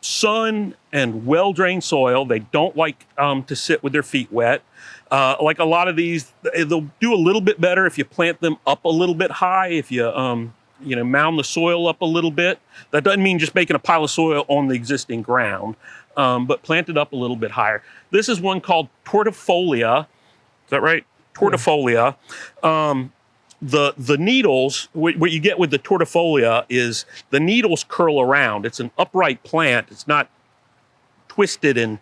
sun and well-drained soil. They don't like to sit with their feet wet. Like a lot of these, they'll do a little bit better if you plant them up a little bit high, if you mound the soil up a little bit. That doesn't mean just making a pile of soil on the existing ground, but plant it up a little bit higher. This is one called tortifolia. Is that right? Tortifolia. The needles, what you get with the tortifolia is the needles curl around. It's an upright plant. It's not twisted and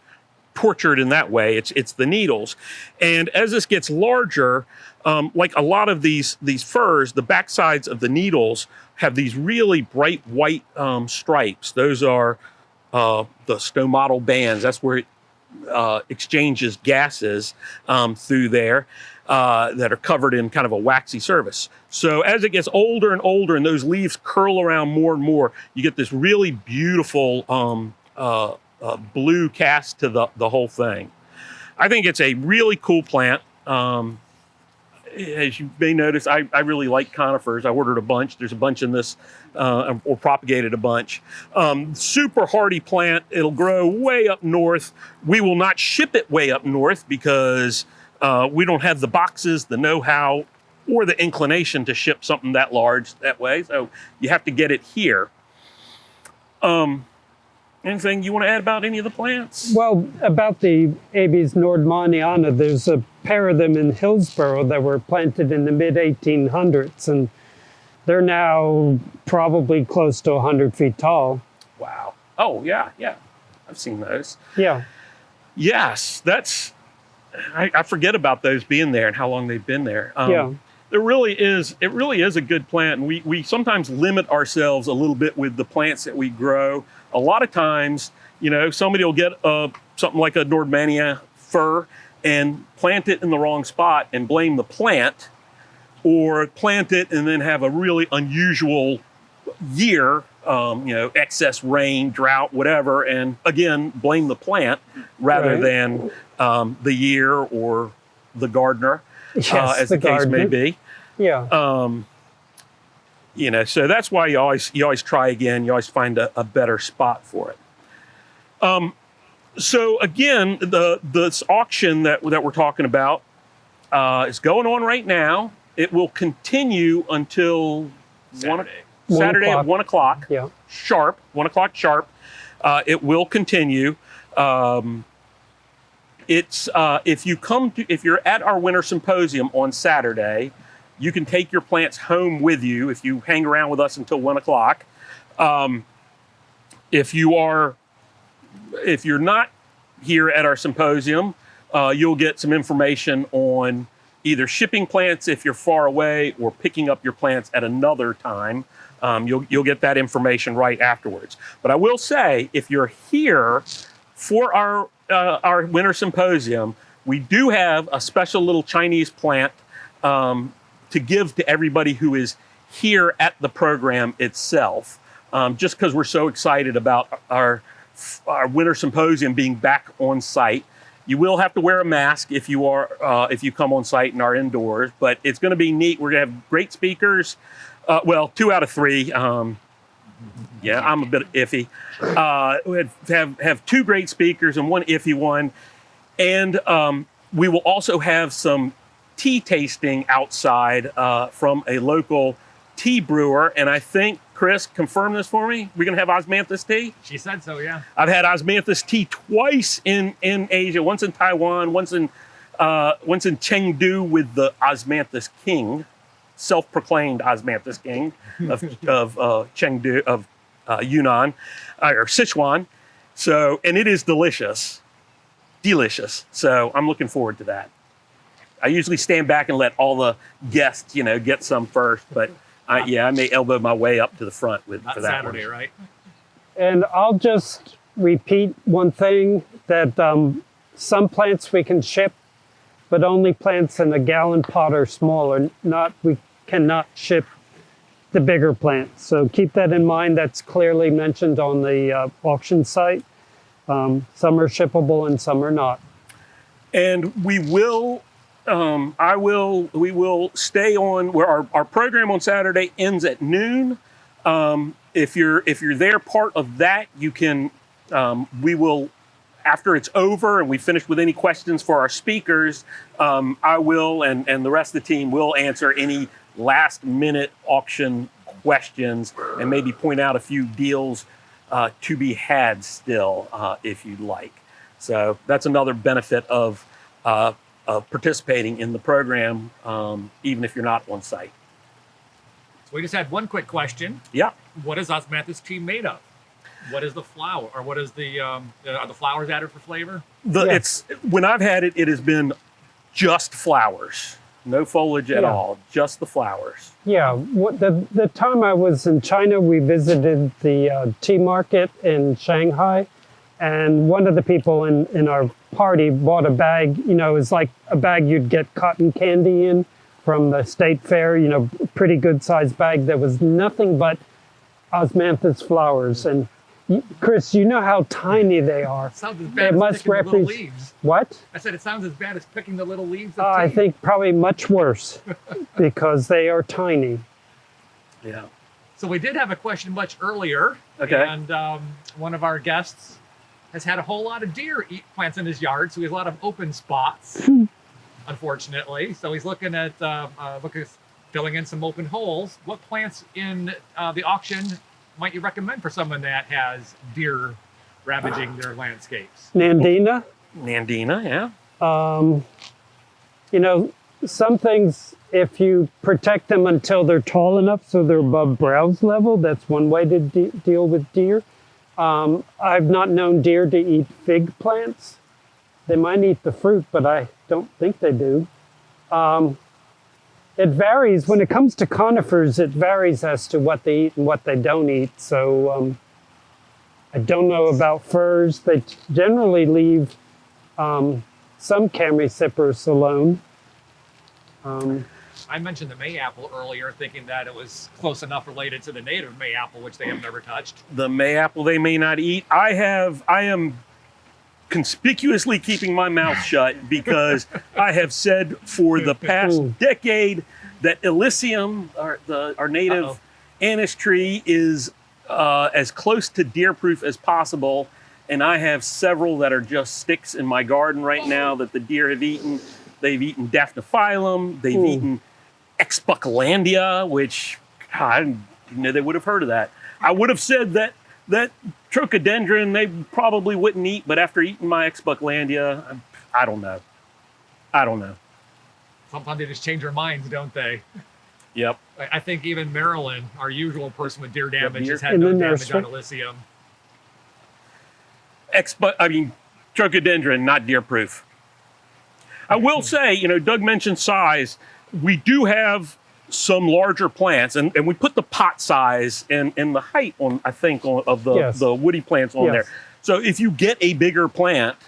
tortured in that way. It's the needles. And as this gets larger, like a lot of these firs, the backsides of the needles have these really bright white stripes. Those are the stomatal bands. That's where it exchanges gases through there that are covered in kind of a waxy surface. So as it gets older and older and those leaves curl around more and more, you get this really beautiful blue cast to the whole thing. I think it's a really cool plant. As you may notice, I really like conifers. I ordered a bunch. There's a bunch in this, or propagated a bunch. Super hardy plant. It'll grow way up north. We will not ship it way up north because we don't have the boxes, the know-how, or the inclination to ship something that large that way. So you have to get it here. Anything you want to add about any of the plants? Well, about the Abies nordmanniana, there's a pair of them in Hillsborough that were planted in the mid-1800s, and they're now probably close to 100 feet tall. Wow. Oh, yeah. I've seen those. Yeah. Yes, I forget about those being there and how long they've been there. Yeah. It really is a good plant, and we sometimes limit ourselves a little bit with the plants that we grow. A lot of times, somebody will get something like a Nordmannia fir and plant it in the wrong spot and blame the plant, or plant it and then have a really unusual year, excess rain, drought, whatever, and again, blame the plant rather than the year or the gardener, as the case may be. Yeah. So that's why you always try again. You always find a better spot for it. So again, this auction that we're talking about is going on right now. It will continue until Saturday at 1 o'clock. Yeah. Sharp. 1 o'clock sharp. It will continue. If you're at our winter symposium on Saturday, you can take your plants home with you if you hang around with us until 1 o'clock. If you're not here at our symposium, you'll get some information on either shipping plants if you're far away or picking up your plants at another time. You'll get that information right afterwards. But I will say, if you're here for our winter symposium, we do have a special little Chinese plant to give to everybody who is here at the program itself, just because we're so excited about our winter symposium being back on site. You will have to wear a mask if you come on site and are indoors, but it's going to be neat. We're going to have great speakers. 2 out of 3. I'm a bit iffy. We have 2 great speakers and 1 iffy one, and we will also have some tea tasting outside from a local tea brewer. And I think, Chris, confirm this for me. We're going to have Osmanthus tea? She said so, yeah. I've had Osmanthus tea twice in Asia, once in Taiwan, once in Chengdu with the Osmanthus king, self-proclaimed Osmanthus king of Chengdu, of Yunnan, or Sichuan. So, and it is delicious. So I'm looking forward to that. I usually stand back and let all the guests, get some first, but I may elbow my way up to the front for that Saturday, one. right? And I'll just repeat one thing, that some plants we can ship, but only plants in a gallon pot or smaller. We cannot ship the bigger plants. So keep that in mind. That's clearly mentioned on the auction site. Some are shippable and some are not. And we will we will stay on where our program on Saturday ends at noon. If you're there part of that, you can we will, after it's over and we finish with any questions for our speakers, I will and the rest of the team will answer any last minute auction questions and maybe point out a few deals to be had still if you'd like. So that's another benefit of participating in the program, even if you're not on site. So we just had one quick question. Yeah. What is Osmanthus tea made of? What is the flour, or what is the are the flowers added for flavor? It's when I've had it, it has been just flowers, no foliage at all, just the flowers. Yeah, the time I was in China, we visited the tea market in Shanghai, and one of the people in our party bought a bag, it's like a bag you'd get cotton candy in from the state fair, pretty good sized bag. There was nothing but osmanthus flowers. And Chris, you know how tiny they are. It sounds as bad as picking the little leaves. What? I said it sounds as bad as picking the little leaves. I think probably much worse because they are tiny. Yeah. So we did have a question much earlier. Okay. And one of our guests has had a whole lot of deer eat plants in his yard, so he has a lot of open spots, unfortunately. So he's looking at filling in some open holes. What plants in the auction might you recommend for someone that has deer ravaging their landscapes? Nandina. Nandina, yeah. Some things, if you protect them until they're tall enough so they're above browse level, that's one way to deal with deer. I've not known deer to eat fig plants. They might eat the fruit, but I don't think they do. It varies. When it comes to conifers, it varies as to what they eat and what they don't eat. So I don't know about firs. They generally leave some Camellia alone. I mentioned the mayapple earlier, thinking that it was close enough related to the native mayapple, which they have never touched. The mayapple they may not eat. I am conspicuously keeping my mouth shut because I have said for the past decade that Elysium, our native anise tree, is as close to deer-proof as possible. And I have several that are just sticks in my garden right now that the deer have eaten. They've eaten Daphne-phyllum. They've eaten Exbucklandia, which I didn't know they would have heard of that. I would have said that Trochodendron they probably wouldn't eat, but after eating my Exbucklandia, I don't know. Sometimes they just change their minds, don't they? Yep. I think even Marilyn, our usual person with deer damage, has had no damage on Elysium. Trochodendron, not deer-proof. I will say, Doug mentioned size. We do have some larger plants, and we put the pot size and the height on, I think, of the woody plants on there. So if you get a bigger plant,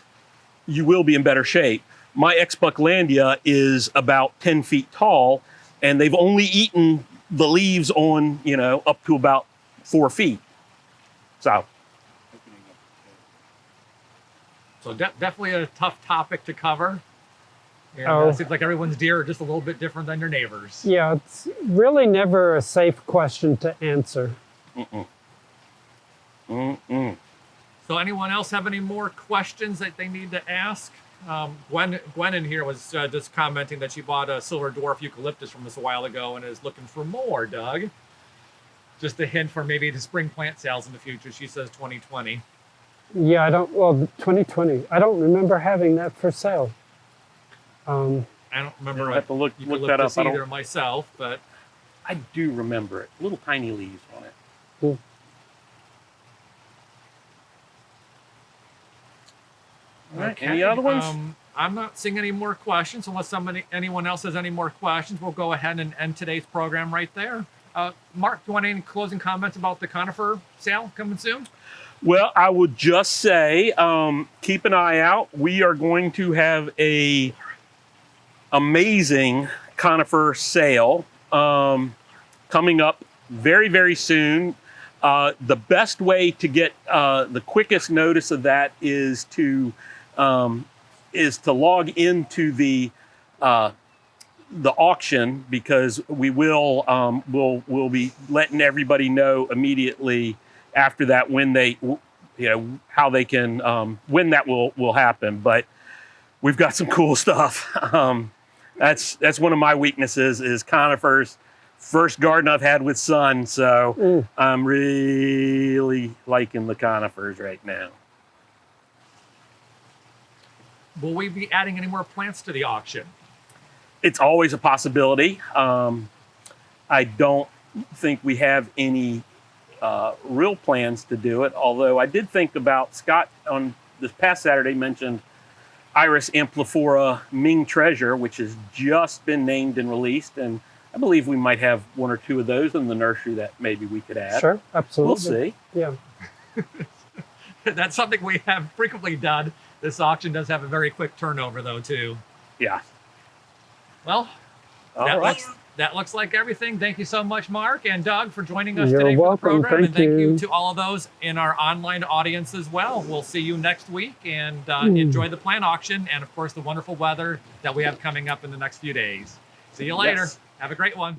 you will be in better shape. My Exbucklandia is about 10 feet tall, and they've only eaten the leaves on, up to about 4 feet. So definitely a tough topic to cover. And it seems like everyone's deer are just a little bit different than your neighbors. Yeah, it's really never a safe question to answer. So anyone else have any more questions that they need to ask? Gwen in here was just commenting that she bought a silver dwarf eucalyptus from us a while ago and is looking for more, Doug. Just a hint for maybe the spring plant sales in the future. She says 2020. Yeah, 2020. I don't remember having that for sale. I don't remember. I have to look that up. Either myself, but I do remember it. Little tiny leaves on it. Cool. All right. Any other ones? I'm not seeing any more questions. Unless anyone else has any more questions, we'll go ahead and end today's program right there. Mark, do you want any closing comments about the conifer sale coming soon? Well, I would just say, keep an eye out. We are going to have a amazing conifer sale coming up very, very soon. The best way to get the quickest notice of that is to log into the auction, because we will we'll be letting everybody know immediately after that when they, how they can, when that will happen. But we've got some cool stuff. That's one of my weaknesses, is conifers. First garden I've had with sun, so I'm really liking the conifers right now. Will we be adding any more plants to the auction? It's always a possibility. I don't think we have any real plans to do it, although I did think about, Scott on this past Saturday mentioned Iris ampliflora Ming Treasure, which has just been named and released, and I believe we might have one or two of those in the nursery that maybe we could add. Sure, absolutely. We'll see. Yeah. That's something we have frequently done. This auction does have a very quick turnover, though, too. Yeah. Well, All right. that looks like everything. Thank you so much, Mark and Doug, for joining us You're today for welcome. the program. Thank and thank you you. to all of those in our online audience as well. We'll see you next week, and enjoy the plant auction and, of course, the wonderful weather that we have coming up in the next few days. See you later. Yes. Have a great one.